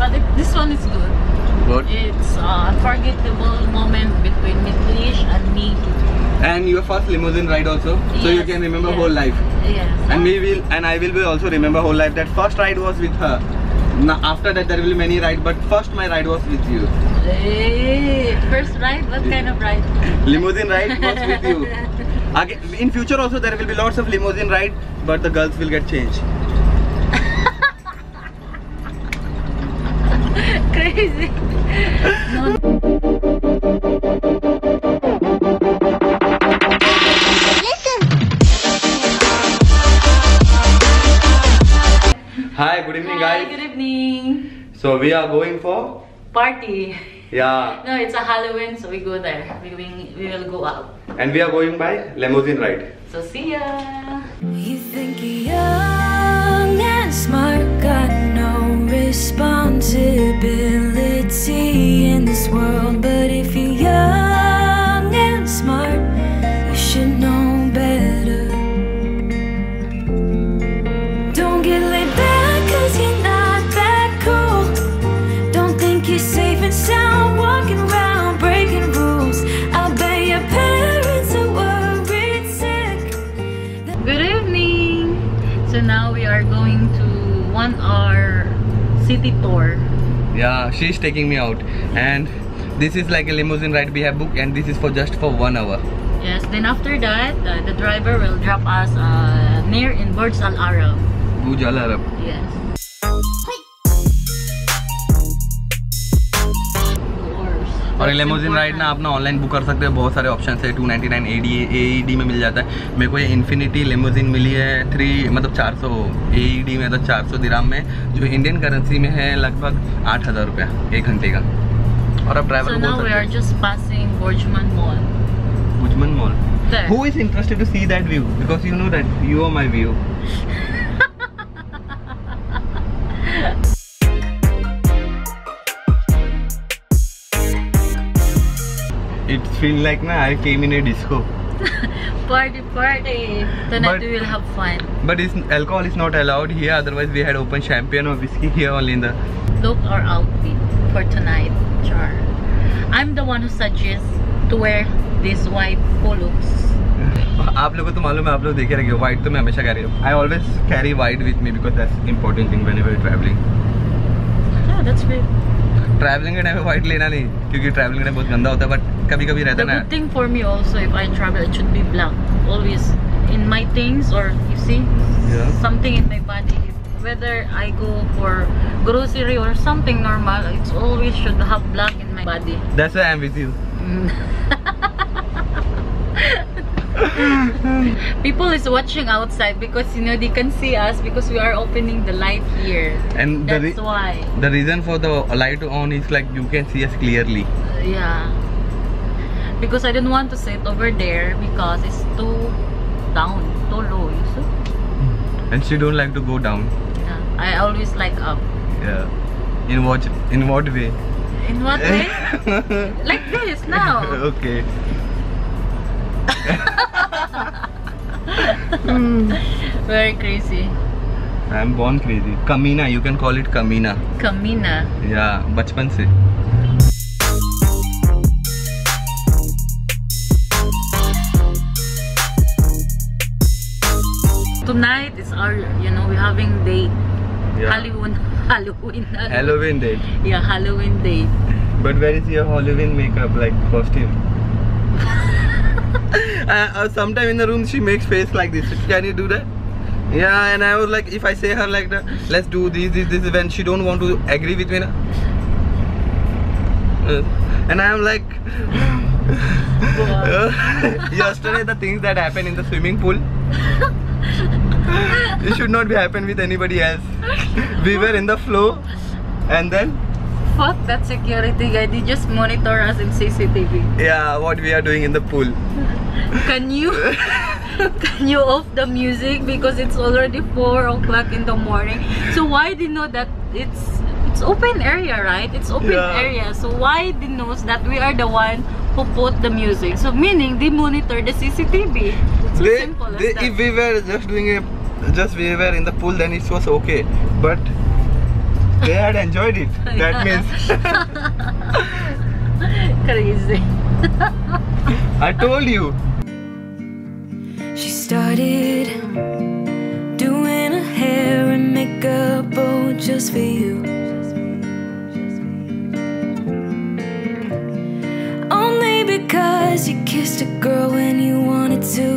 But this one is good. Good. It's unforgettable moment between Mitlish and me. And your first limousine ride also, so you Yes, can remember yes. whole life. Yes. And I will be also remember whole life. That first ride was with her. Now after that there will be many ride, but first my ride was with you. Hey, first ride? What kind of ride? Limousine ride was with you. Again, in future also there will be lots of limousine ride, but the girls will get changed. Crazy. No. Hi, good evening Hi, guys. good evening. So we are going for Party. yeah, No, it's a Halloween, so we go there. We will go out. and we are going by limousine ride. So see ya. You think you're young and smart, got no responsibility in this world. But if you're young and smart, you should know better. Don't get laid back cause you're not that cool. Don't think you're safe and sound walking around breaking rules. I'll bet your parents are worried sick. Good evening. So now we are going to 1 hour city tour. Yeah, she's taking me out, and this is like a limousine ride we have booked, and this is for just for 1 hour. Yes, then after that, the driver will drop us near in Burj Al Arab. Burj Al Arab. Yes. और ये limousine ride ना अपना online book कर सकते हैं, बहुत सारे option है। 299 AED में मिल जाता है। मेरे को ये इन्फिनिटी लेमोजिन मिली है 400 AED में, मतलब 400 दिराम में, जो इंडियन करेंसी में है लगभग 8,000 रुपया 1 घंटे का। और अब driver So now we are just passing Burjman Mall. Burjman mall. There. Who is interested to see that view? Because you know that you are my view. It feels like na I came in a disco. Party, party. Tonight But- we will have fun. But alcohol is not allowed here. Otherwise, we had open champagne or whiskey here only in the. Look our outfit for tonight, Char. I'm the one who suggests to wear these white polos. आप लोगों को तो मालूम है, आप लोग देखे रहे white तो मैं हमेशा कैरी हूँ. I always carry white with me because that's important thing whenever you're traveling. Yeah, that's great. Traveling के टाइम में white लेना नहीं, क्योंकि traveling के टाइम बहुत गंदा होता है, but कभी-कभी रहता The है ना. good thing for me also, if I travel, it should be black. Always in my things, or you see, Yeah. something in my body. Whether I go for grocery or something normal, it's always should have black in my body. That's why I'm with you. People is watching outside because you know they can see us because we are opening the light here. And That's why. the reason for the light on is like you can see us clearly. Yeah. Because I don't want to sit over there because it's too down, too low. You see? And she don't like to go down. Yeah. I always like up. Yeah. In what way? In what way? Like this now. Okay. Very crazy. I'm born crazy. Kamina, you can call it Kamina. Kamina. Yeah, बचपन से. Tonight is our, you know, we're having date. Yeah. Halloween. date. Yeah, Halloween date. But where is your Halloween makeup, like costume? Sometime in the room she makes face like this. Can you do that? Yeah, and I was like, if I say her like that, let's do this, when she don't want to agree with me na. And I am like, yesterday the things that happened in the swimming pool, it should not be happen with anybody else. We were in the flow, and then Fuck that security guy. They just monitor us in CCTV. yeah, what we are doing in the pool. Can you off the music because it's already 4 o'clock in the morning? So why they know that it's open area, right? It's open Yeah. area. So why they knows that we are the one who put the music? So meaning they monitor the CCTV. It's so simple as that. If we were just doing we were in the pool, then it was okay. But They had enjoyed it. That means crazy. I told you. She started doing her hair and makeup, oh, just for you. Only because you kissed a girl when you wanted to.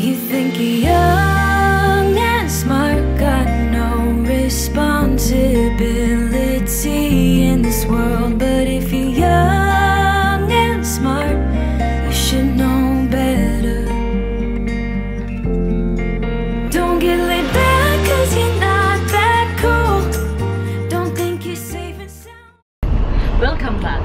You think you're young and smart, got no responsibility in this world. But if you're young and smart, you should know better. Don't get laid back 'cause you're not that cool. Don't think you're safe and sound. Welcome back.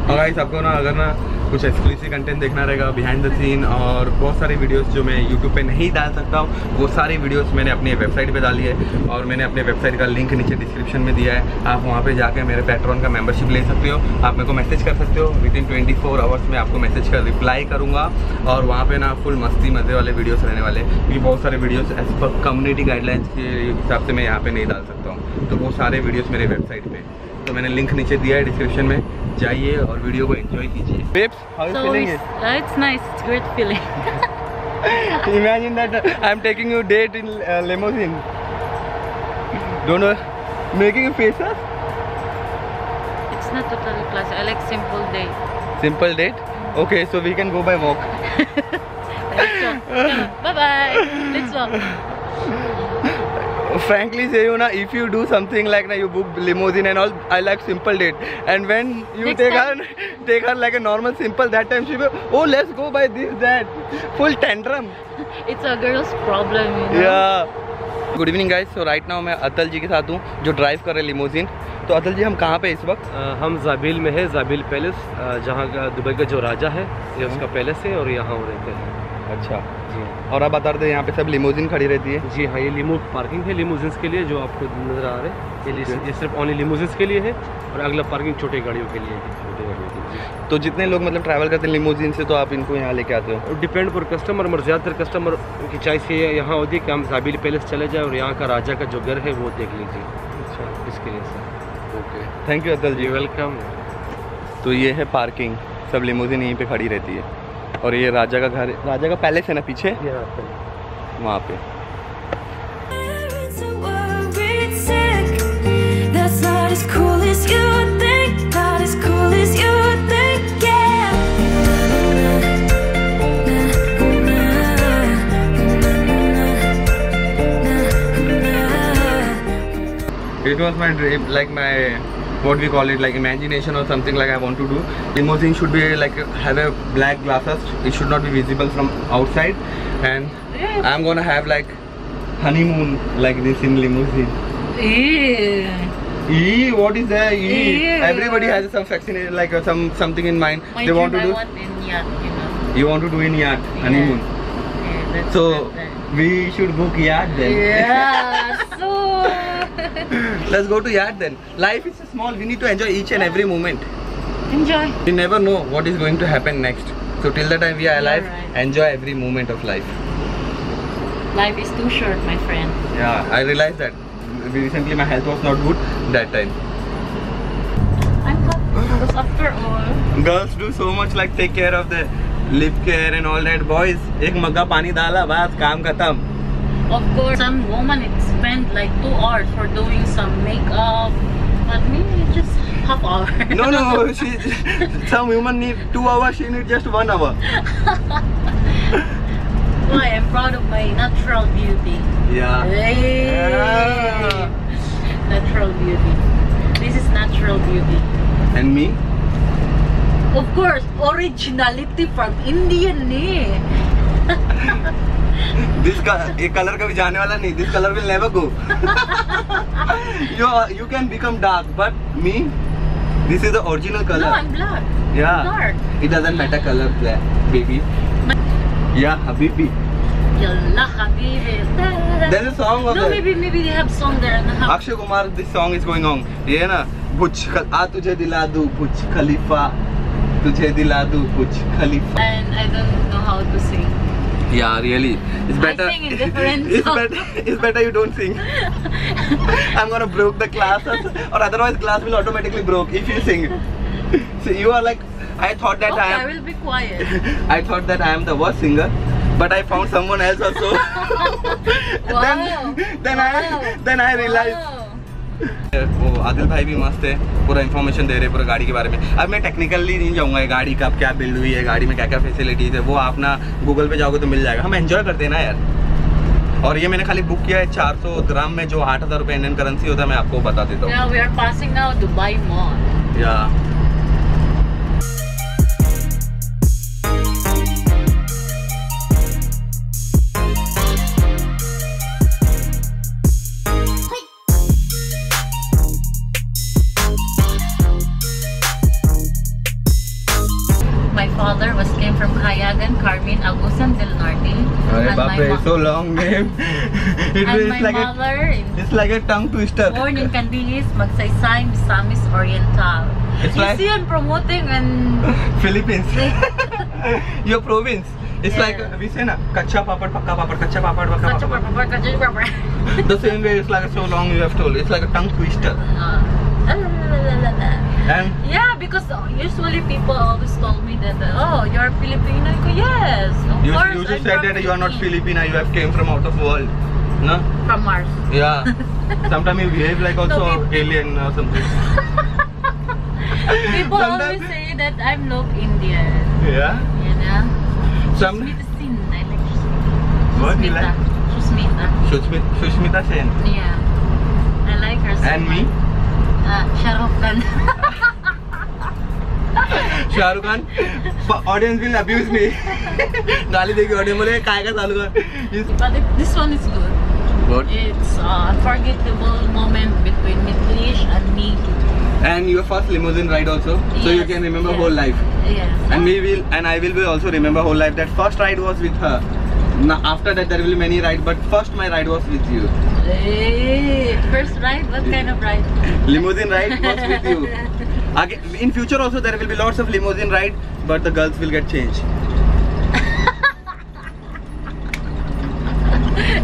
और guys आपको ना अगर ना कुछ exclusive content देखना रहेगा behind the scene और बहुत सारे वीडियोस जो मैं यूट्यूब पे नहीं डाल सकता हूँ, वो सारी वीडियोस मैंने अपनी वेबसाइट पे डाली है और मैंने अपने वेबसाइट का लिंक नीचे डिस्क्रिप्शन में दिया है। आप वहाँ पे जाके मेरे पैट्रॉन का मेंबरशिप ले सकते हो। आप मेरे को मैसेज कर सकते हो, विदिन 24 आवर्स में आपको मैसेज का रिप्लाई करूँगा और वहाँ पर ना फुल मस्ती मज़े वाले वीडियोज़ रहने वाले, क्योंकि बहुत सारे videos as per community guidelines के हिसाब से मैं यहाँ पर नहीं डाल सकता हूँ, तो वो सारे वीडियोज़ मेरे वेबसाइट पर, तो मैंने लिंक नीचे दिया है डिस्क्रिप्शन में, जाइए और वीडियो को एंजॉय कीजिए। Babes, how are you feeling it? It's nice. It's great feeling. Imagine that I'm taking you date in limousine. Don't know, making you faces? It's not totally classic. I like simple date. Simple date? Okay, so we can go by walk. Let's walk. Bye bye. Let's walk. Frankly say you na, if you do something like na, you book limousine and all, I like simple date, and when you Next take her like a normal simple, that time she will, oh let's go by this that, full tantrum. It's a girl's problem, you know. Yeah. Good evening guys. So right now मैं अतल जी के साथ हूँ जो drive कर रहे limousine. तो अतल जी हम कहाँ पे इस वक्त? हम जाबिल में है, जाबिल पैलेस, जहाँ का दुबई का जो राजा है ये उसका पैलेस है और यहाँ वो रहते हैं। अच्छा जी। और आप बता रहे थे यहाँ पे सब लिमोजिन खड़ी रहती है? जी हाँ, ये लिमो पार्किंग है लिमोजिन्स के लिए, जो आपको नज़र आ रहे हैं ये सिर्फ ओनली लिमोजिन्स के लिए है और अगला पार्किंग छोटी गाड़ियों के लिए है, छोटी गाड़ियों के लिए। तो जितने लोग मतलब ट्रैवल करते हैं लिमोजिन से, तो आप इनको यहाँ लेके आते हो? डिपेंड पर कस्टमर, मगर ज़्यादातर कस्टमर की चॉइस ये यहाँ होती है कि हम जाबिल पैलेस चले जाए और यहाँ का राजा का जो घर है वो देख लीजिए। अच्छा, इसके लिए सर। ओके, थैंक यू अतल जी, वेलकम। तो ये है पार्किंग, सब लिमोजिन यहीं पे खड़ी रहती है और ये राजा का घर, राजा का पैलेस है ना पीछे, वहाँ पे। Parents are worried sick. That's not as cool as you think. Not as cool as you think. Yeah. It was my dream, like my, what we call it, like imagination or something like I want to do. Limousine should be like have a black glasses. It should not be visible from outside, and I'm gonna have like honeymoon like this in limousine. Ew. What is that? Ew. Everybody has some fascination, like something in mind. My They want to dream, do. I want in yacht, you know. You want to do in yacht honeymoon. Yeah, that's So that. we should book yacht then. Yeah, so Let's go to yacht then. Life is small. We need to enjoy each and every moment. enjoy. We never know what is going to happen next. So till the time we are alive, right. enjoy every moment of life. Life is too short, my friend. Yeah, I realized that. Recently my health was not good that time. I'm happy because after all, Girls do so much like take care of the lip care and all that. Boys, एक मग्गा पानी डाला बस काम खत्म. of course, some woman it spend like 2 hours for doing some makeup, but me just half hour. No, some women need 2 hours. She need just 1 hour. Why? I'm proud of my natural beauty. Yeah. Hey. Yeah. Natural beauty. This is natural beauty. And me? Of course, originality from Indian ne. This एक color कभी जाने वाला नहीं. This color will never go. You can become dark, but me, this is the original color. No, I'm black. Yeah. Dark. It doesn't matter color, black, baby. Yeah, Habibi. Yalla Habibi. There's a song of No, that. maybe they have song there. And Akshay Kumar, this song is going on. ये ना तुझे दिला दूँ Burj Khalifa, तुझे दिला दूँ Burj Khalifa. And I don't know how to sing. Yeah, really. It's better. I sing in different songs. It's better you don't sing. I'm gonna break the classes, or otherwise class will automatically broke if you sing. So you are like, I thought that Okay, I will be quiet. I thought that I am the worst singer, but I found someone else also. Wow. Then I realized. Wow. वो आदिल भाई भी मस्त है, पूरा information दे रहे हैं पूरा गाड़ी के बारे में। अब मैं टेक्निकली नहीं जाऊंगा, गाड़ी कब क्या बिल्ड हुई है, गाड़ी में क्या क्या फैसिलिटीज है, वो आप ना गूगल पे जाओगे तो मिल जाएगा। हम एंजॉय करते हैं ना यार। और ये मैंने खाली बुक किया है 400 dirham में, जो 8000 रुपये इंडियन करेंसी होता है। मैं आपको बता देता हूँ। Now we are passing now Dubai Mall. या My father came from Kayagan, Carmen, Agusan del Norte. अरे बाप रे, so long name. And my mother It's like a tongue twister. born in Candilis, Magsaysay, Misamis Oriental. It's You like- see, I'm promoting and Philippines. Your province. It's Yeah. like we say na, kacha papad, pakka papad, kacha papad, pakka papad. The same way, it's like so long you have told. It's like a tongue twister. And Yeah, because usually people always told me that, oh, you're Filipino. I go, yes, of you course. just I'm said from that you are not Philippines. Filipina. You have came from out of world. No? From Mars. Yeah. Sometimes you behave like also No, alien or something. People Sometimes- always say that I'm look Indian. Yeah. You know? Some. Susmita Sin. I like Susmita. What do you like? Susmita. Sushmita Sen. Yeah. I like her so And me? much. Shah Rukh Khan. Shahrukh Khan. Audience will abuse me. गाली देगी audience, बोले काय का चालू कर। But this one is good. What? It's unforgettable moment between Mitlish and me. And your first limousine ride also, so you Yes, can remember yes. whole life. Yes. And I will be also remember whole life. That first ride was with her. Now after that there will be many rides, but first my ride was with you. Hey, first ride? What kind of ride? Limousine ride was with you. Again, in future also there will be lots of limousine ride, but the girls will get changed.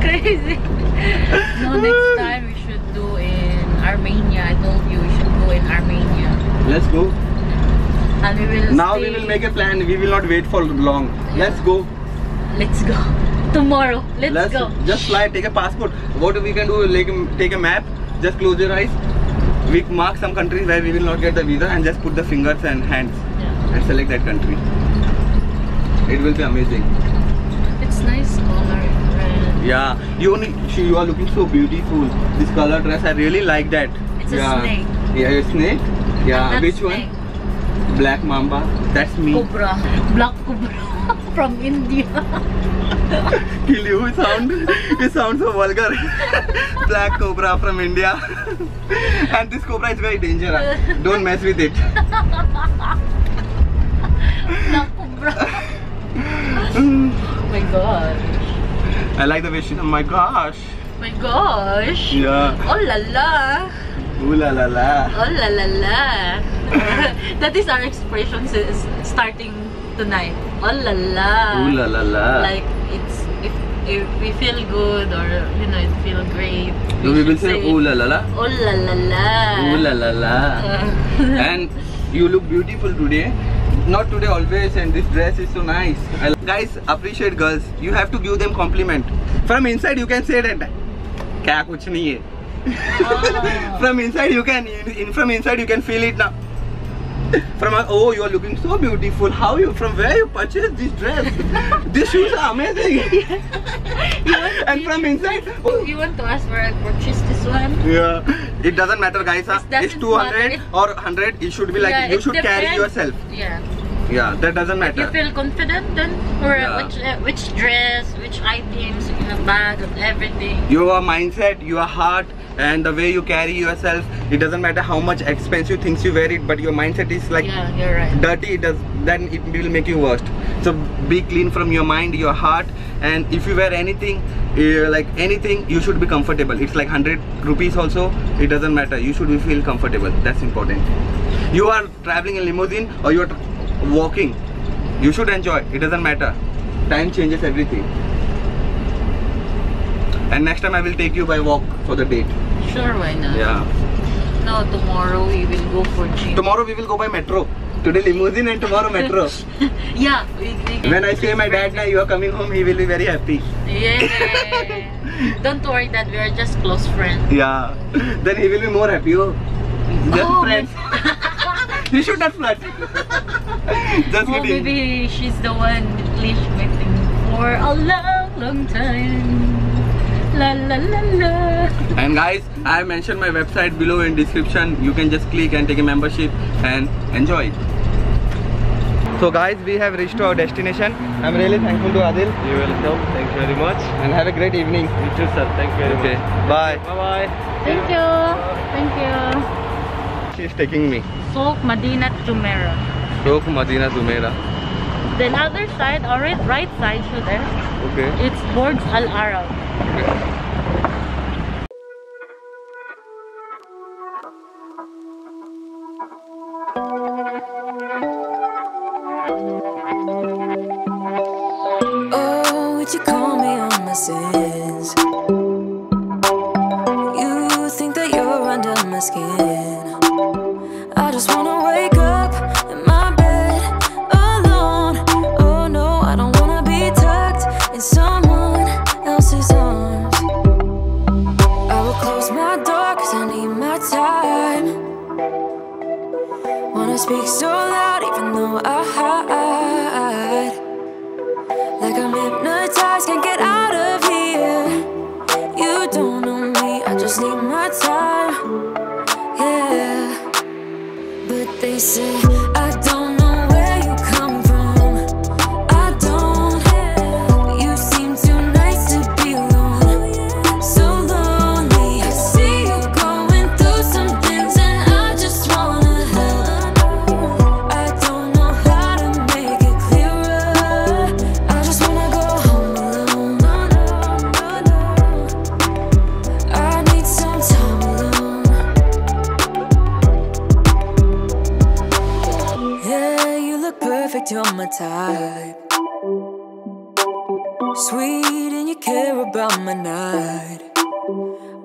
Crazy. No, next time we should do in Armenia. I told you we should go in Armenia. Let's go. And we will Now stay. we will make a plan. We will not wait for long. Let's go. Let's go. Tomorrow. Let's go. Just fly. Take a passport. What we can do? Like take a map. Just close your eyes. We mark some countries where we will not get the visa, and just put the fingers and hands Yeah. and select that country. It will be amazing. It's nice color. Red. Yeah, you are looking so beautiful. This color dress, I really like that. It's a yeah. snake. Yeah, a snake. Yeah, That's which snake. one? Black mamba. That's me. Cobra. Black cobra. From India. Kill you. You sound so vulgar. Black cobra from India. And this cobra is very dangerous. Don't mess with it. Black cobra. Oh my gosh. I like the way she. Oh my gosh. My gosh. Yeah. Oh la la. Ooh la la la. Oh la la la. That is our expression starting tonight. Oh la la. Ooh la la la. Like it's if we feel good or you know it feel great. So we will should say ooh la la la. Oh la la la. Ooh la la la. And you look beautiful today. Not today, always. And this dress is so nice. Guys, appreciate girls. You have to give them compliment. From inside, you can say that. क्या कुछ नहीं है. Oh. From inside, you can. From inside, you can feel it now. From oh, you are looking so beautiful. How you? From where you purchased this dress? These shoes are amazing. And from inside, oh. You want to ask where I purchased this one? Yeah, it doesn't matter, guys. It doesn't It's 200 matter. or 100. It should be like Yeah, you it should carry depends. yourself. Yeah. Yeah, that doesn't If you matter. feel confident, then or Yeah. which dress, which items in a bag, and everything. Your mindset, your heart, and the way you carry yourself. It doesn't matter how much expensive things you wear it, but your mindset is like Yeah, you're right. dirty. Then it will make you worst. So be clean from your mind, your heart, and if you wear anything, like anything, you should be comfortable. It's like 100 rupees also. It doesn't matter. You should feel comfortable. That's important. You are traveling in limousine or you are walking. You should enjoy. It doesn't matter. Time changes everything. And next time I will take you by walk for the date. Sure, why not? Yeah. No, tomorrow we will go for gym. Tomorrow we will go by metro. Today limousine and tomorrow metro. Yeah. When I say my dad, now you are coming home, he will be very happy. Yeah. Don't worry that we are just close friends. Yeah. Then he will be more happy. Oh. Just Oh, friends. You should not flirt. Just Oh, kidding. maybe she's the one with Leash waiting for a long, long time. La la la la. And guys, I have mentioned my website below in description. You can just click and take a membership and enjoy. So guys, we have reached our destination. I'm really thankful to Adil. You're welcome. Thank you very much. And have a great evening. You too, sir. Thank you very Okay. much. Bye. Bye-bye. Thank you. Thank you. She is taking me. Souq Madinat Jumeirah. Souq Madinat Jumeirah. The other side, or right side, should there? Okay. It's Burj Al Arab. Oh, would you call me on my sins? You think that you're under my skin. I just wanna wake up in my bed alone. Oh no, I don't wanna be tucked in someone else's arms. I will close my door cause I need my time. Wanna speak so loud even though I hide. Like I'm hypnotized, can't get out of here. You don't know me, I just need my time. Yeah. But they say I don't know where you come from. I don't. You seem too nice to be alone. So lonely. I see you going through some things and I just wanna help. I don't know how to make it clearer. I just wanna go home alone. I need some time alone. Yeah, you look perfect, you're my type. Sweet and you care about my night.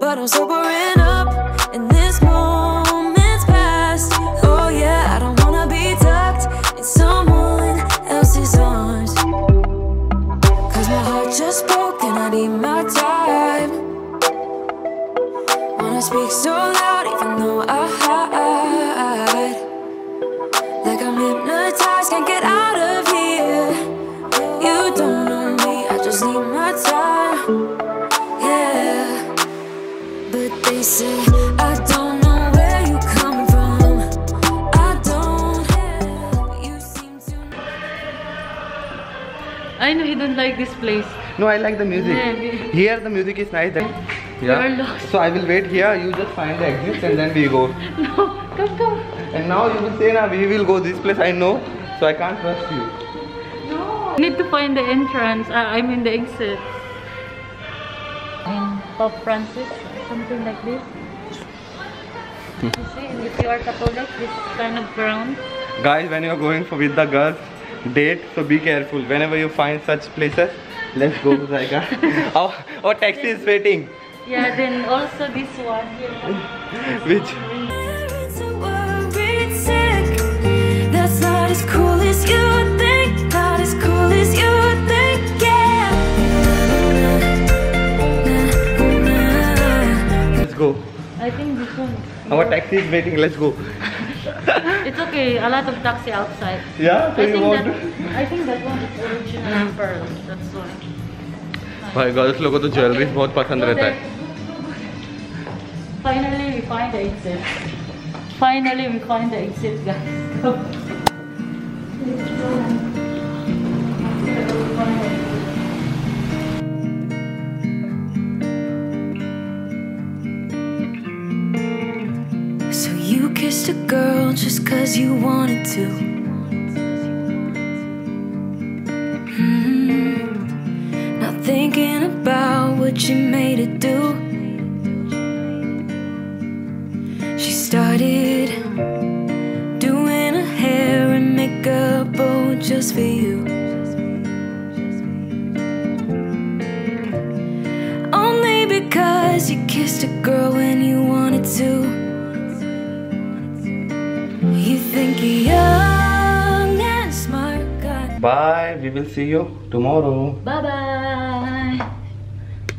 But I'm sobering up and this moment's past. Oh yeah, I don't wanna be tucked in someone else's arms. Cause my heart just broke and I need my time. Wanna speak so loud even though I hide. Like I'm hypnotized, can't get out of here. You don't know me, I just need my time. Yeah. But they say I don't know where you come from. I don't. You seem to. I know you don't like this place. No, I like the music. Yeah, Here the music is nice. You are lost. So I will wait here. You just find the exit and then we go. No, come. And now you will say, "Na, we will go this place." I know, so I can't trust you. No. Need to find the entrance. I mean the exit. In Pope Francis, something like this. You see, and if you are Catholic, this kind of ground. Guys, when you are going for with the girls date, so be careful. Whenever you find such places, let's go, Zaika. Our taxi is waiting. Yeah, then also this one here. Which? Parents are worried sick. That's not as cool as you think. Not as cool as you think. Yeah. Let's go. I think this one. Our taxi is waiting. Let's go. It's okay. A lot of taxi outside. Yeah. So I you think want that to? I think that one is original pearl. That's why. भाई girls लोगों को तो jewellery बहुत पसंद रहता है. Finally, we find the exit. Finally, we find the exit, guys. Go. So you kissed a girl just cause you wanted to. Not thinking about what you made it do. She started doing her hair and makeup, oh, just for you. kissed a girl when you wanted to. You think you're young and smart, God. Bye. We will see you tomorrow. Bye bye.